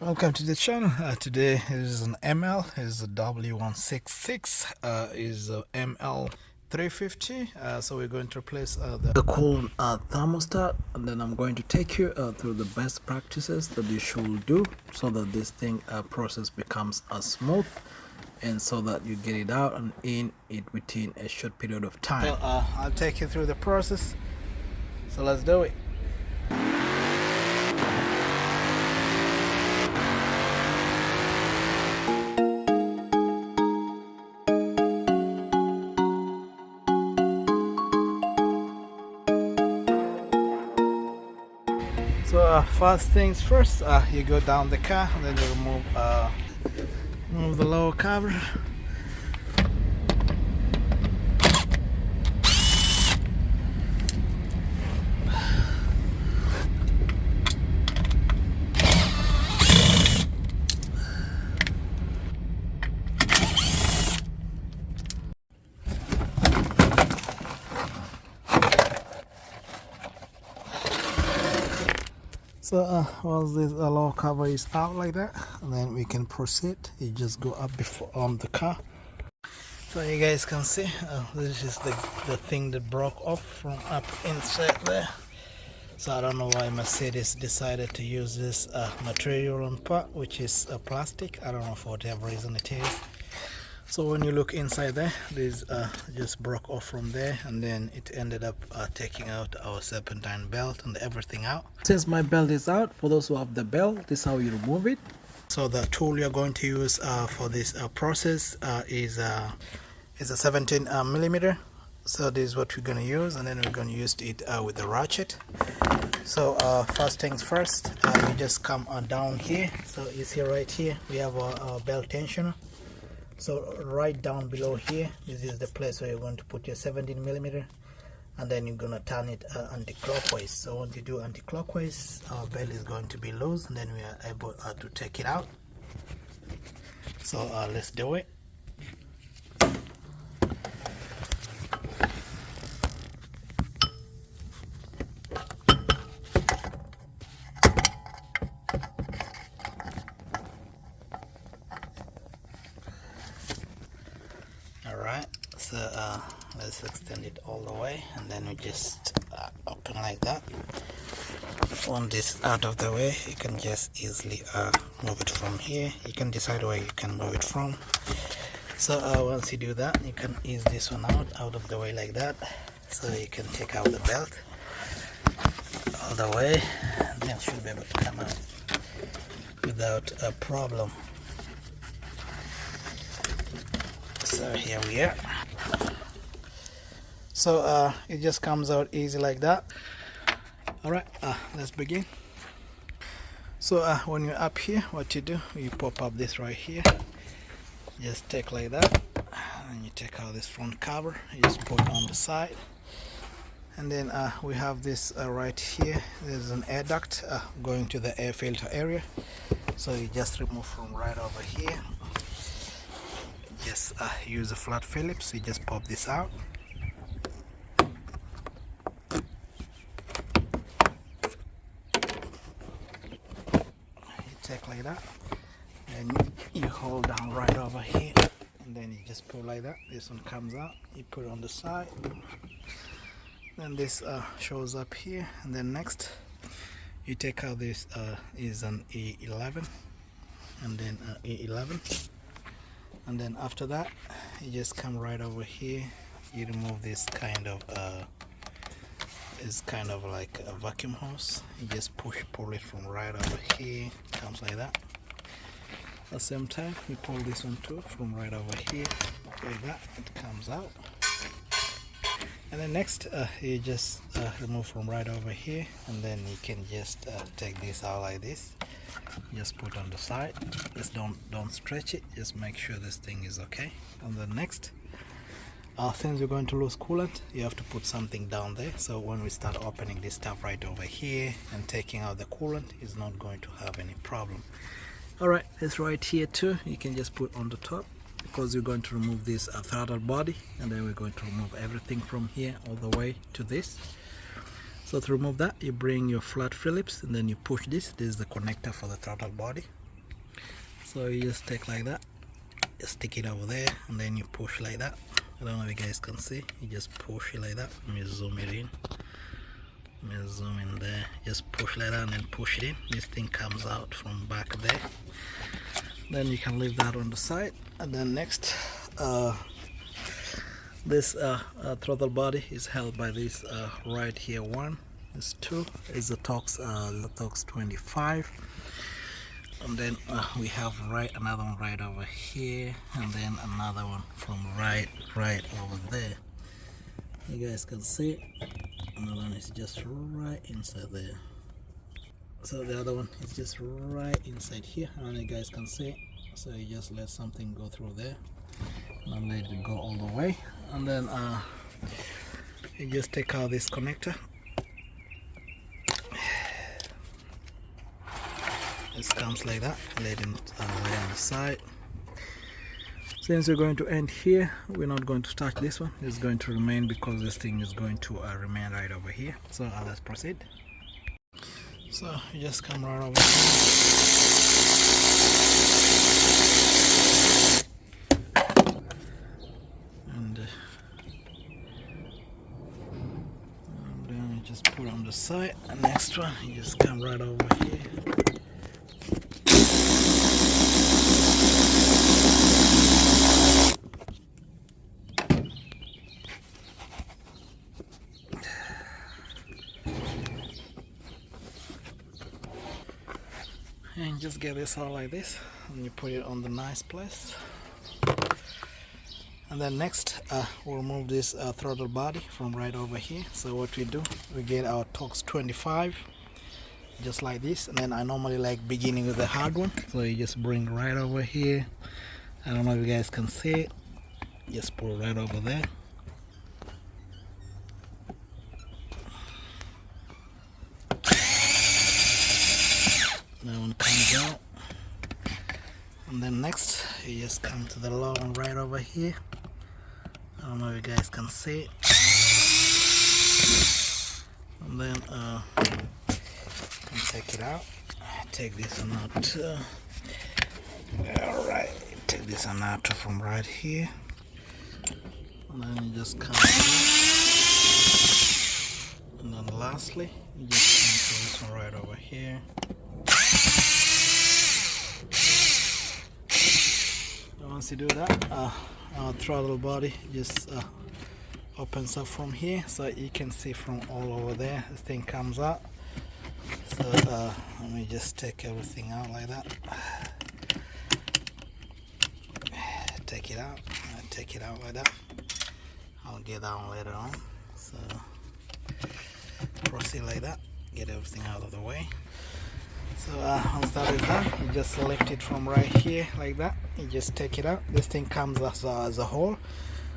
Welcome to the channel. Today is an ML, is a W166, is a ML350. So we're going to replace the Coolant thermostat, and then I'm going to take you through the best practices that you should do so that this thing process becomes smooth, and so that you get it out and in it within a short period of time. So I'll take you through the process. So let's do it. So first things first, you go down the car and then you remove the lower cover. So once this lower cover is out like that, and then we can proceed. You just go up before on the car. So you guys can see this is the thing that broke off from up inside there. So I don't know why Mercedes decided to use this material on part, which is plastic. I don't know, for whatever reason it is. So when you look inside there, this just broke off from there, and then it ended up taking out our serpentine belt and everything out. Since my belt is out, for those who have the belt, this is how you remove it. So the tool you're going to use for this process is a 17 millimeter. So this is what we're going to use, and then we're going to use it with the ratchet. So first things first, you just come down here. So you see right here we have our belt tensioner. So right down below here, this is the place where you're going to put your 17 millimeter, and then you're going to turn it anti-clockwise. So once you do anti-clockwise, our belt is going to be loose, and then we are able to take it out. So let's do it. Alright, so let's extend it all the way, and then we just open like that. Once this out of the way, you can just easily move it from here. You can decide where you can move it from. So once you do that, you can ease this one out of the way like that. So you can take out the belt all the way, and then it should be able to come out without a problem. So here we are. So it just comes out easy like that. Alright, let's begin. So when you're up here, what you do, you pop up this right here. Just take like that, and you take out this front cover. You just put it on the side, and then we have this right here. There's an air duct going to the air filter area. So you just remove from right over here. Just use a flat Phillips. You just pop this out. You take like that, and you hold down right over here, and then you just pull like that. This one comes out. You put it on the side. Then this shows up here, and then next you take out this is an E11, and then E11. And then after that, you just come right over here. You remove this kind of is kind of like a vacuum hose. You just pull it from right over here. Comes like that. At the same time, you pull this one too from right over here, like that. It comes out. And then next, you just remove from right over here, and then you can just take this out like this. Just put on the side. Just don't stretch it. Just make sure this thing is okay. And then next, since you're going to lose coolant, you have to put something down there. So when we start opening this stuff right over here and taking out the coolant, is not going to have any problem. Alright, this right here too, you can just put on the top, because you're going to remove this throttle body, and then we're going to remove everything from here all the way to this. So to remove that, you bring your flat Phillips, and then you push this. This is the connector for the throttle body. So you just take like that, just stick it over there, and then you push like that. I don't know if you guys can see, you just push it like that. Let me zoom it in. Let me zoom in there, just push like that and then push it in. This thing comes out from back there. Then you can leave that on the side. And then next, this throttle body is held by this right here one. This two is the Torx 25. And then we have another one right over here, and then another one from right over there. You guys can see another one is just right inside there. So the other one is just right inside here, and you guys can see. So you just let something go through there, and let it go all the way, and then you just take out this connector. This comes like that, let it lay on the side. Since we're going to end here, we're not going to touch this one. It's going to remain because this thing is going to remain right over here. So let's proceed. So you just come right over here. And then you just put on the side. And next one, you just come right over here. And just get this out like this, and you put it on the nice place. And then next we'll remove this throttle body from right over here. So what we do, we get our Torx 25 just like this, and then I normally like beginning with the hard one, so you just bring right over here. I don't know if you guys can see it, just put it right over there. That one comes out, and then next you just come to the low one right over here. I don't know if you guys can see it. And then you take it out. Take this one out. Alright, take this one out from right here, and then you just come here. And then lastly, you just come to this one right over here. Once you do that, our throttle body just opens up from here, so you can see from all over there. This thing comes out. So let me just take everything out like that. Take it out. Take it out like that. I'll get that one later on. So proceed like that. Get everything out of the way. So once that is done, you just lift it from right here like that. You just take it out. This thing comes as a whole,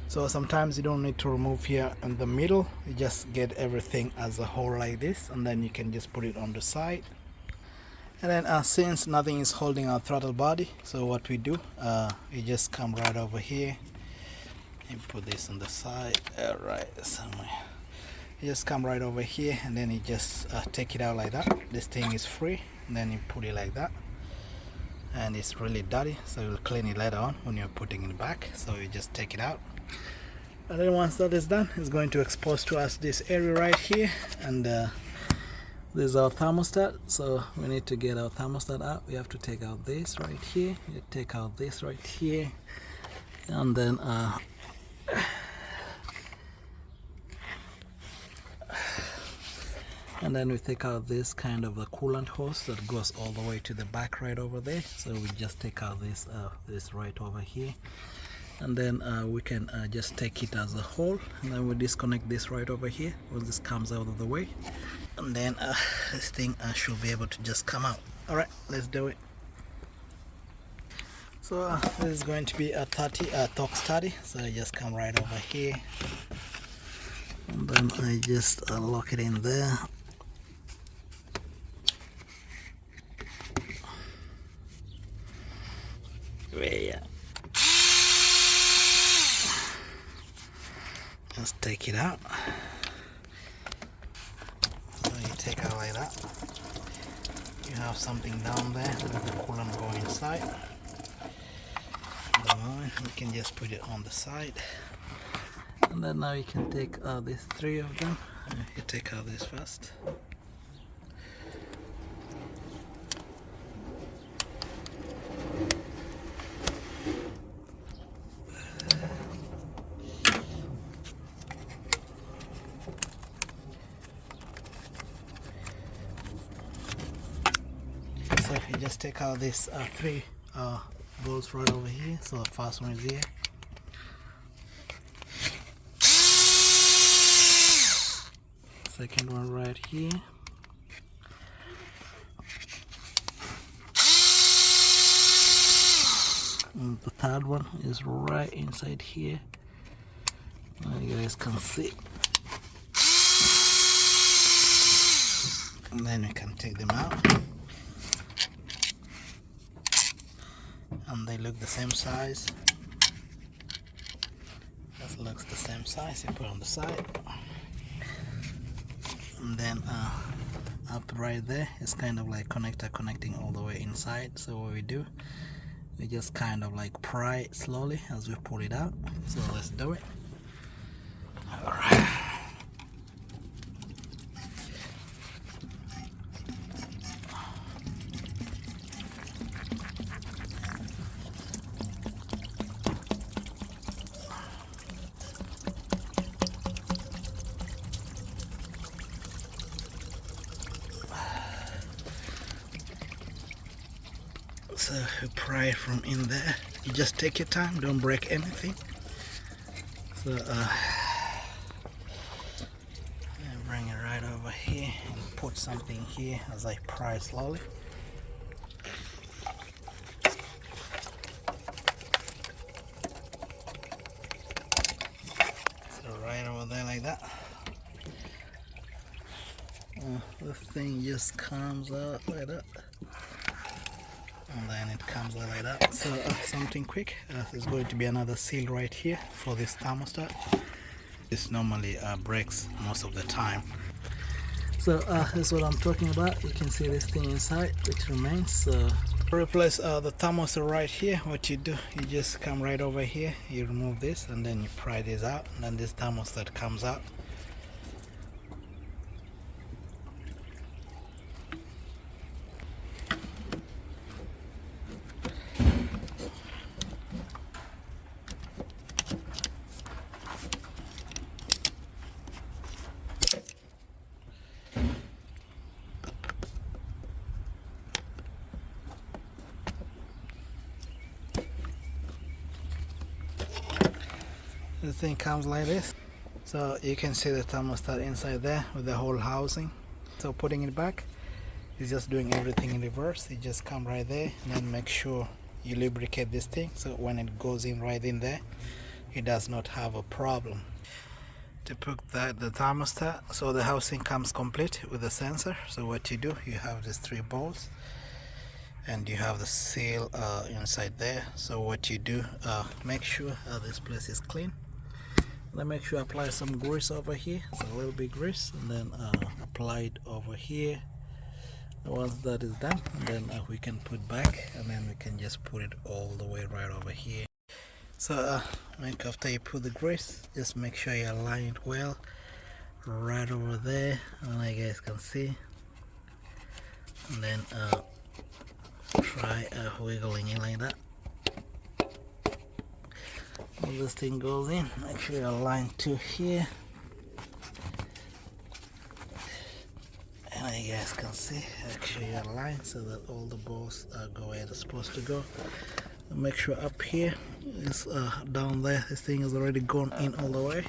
so sometimes you don't need to remove here in the middle. You just get everything as a whole like this, and then you can just put it on the side. And then since nothing is holding our throttle body, so what we do, you just come right over here and put this on the side. Alright, somewhere. You just come right over here, and then you just take it out like that. This thing is free, and then you put it like that. And it's really dirty, so you'll clean it later on when you're putting it back. So you just take it out, and then once that is done, it's going to expose to us this area right here. And this is our thermostat, so we need to get our thermostat out. We have to take out this right here, you take out this right here, and then we take out this kind of a coolant hose that goes all the way to the back right over there. So we just take out this this right over here, and then we can just take it as a whole, and then we disconnect this right over here when this comes out of the way, and then this thing should be able to just come out. All right, let's do it. So this is going to be a Torx 30, so I just come right over here, and then I just lock it in there. Yeah. Just take it out. So you take out like that. You have something down there, let the coolant go inside. one, you can just put it on the side. And then now you can take these 3 of them. You take out this first. So you just take out these 3 bolts right over here. So the first one is here. Second one right here. And the third one is right inside here. You guys can see. And then we can take them out. And they look the same size. That looks the same size. You put on the side. And then up right there is kind of like connector connecting all the way inside. So what we do, we just kind of like pry it slowly as we pull it out. So let's do it. All right. So you pry it from in there. You just take your time, don't break anything. So bring it right over here and put something here as I pry slowly. So right over there like that. The thing just comes out like that. And then it comes out like that. So something quick, there's going to be another seal right here for this thermostat. This normally breaks most of the time. So that's what I'm talking about. You can see this thing inside which remains. So to replace the thermostat right here, what you do, you just come right over here, you remove this and then you pry this out, and then this thermostat comes out. The thing comes like this, so you can see the thermostat inside there with the whole housing. So putting it back is just doing everything in reverse. You just come right there and then make sure you lubricate this thing, so when it goes in right in there, it does not have a problem. To put the thermostat, so the housing comes complete with the sensor. So what you do, you have these 3 bolts and you have the seal inside there. So what you do, make sure this place is clean. Then make sure apply some grease over here, so a little bit grease, and then apply it over here. Once that is done, and then we can put back, and then we can just put it all the way right over here. So after you put the grease, just make sure you align it well right over there, and you guys can see. And then try wiggling it like that. When this thing goes in, make sure you align to here, and you guys can see, make sure you align so that all the bolts go where they're supposed to go. And make sure up here is down there, this thing is already gone in all the way.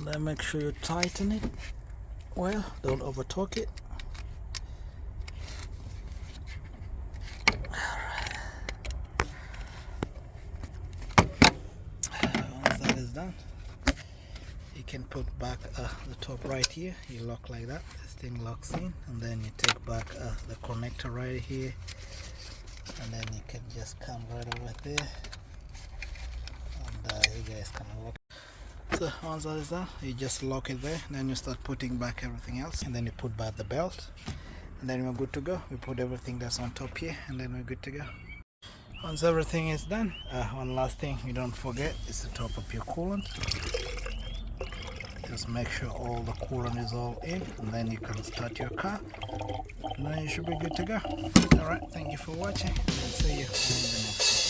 Then make sure you tighten it well, don't over torque it. put back the top right here. You lock like that, this thing locks in, and then you take back the connector right here, and then you can just come right over there, and you guys can lock. So once that is done, you just lock it there, and then you start putting back everything else, and then you put back the belt, and then we're good to go. We put everything that's on top here, and then we're good to go. Once everything is done, one last thing you don't forget is to top up your coolant. Just make sure all the coolant is all in, and then you can start your car, and then you should be good to go. Alright, thank you for watching, and see you in the next one.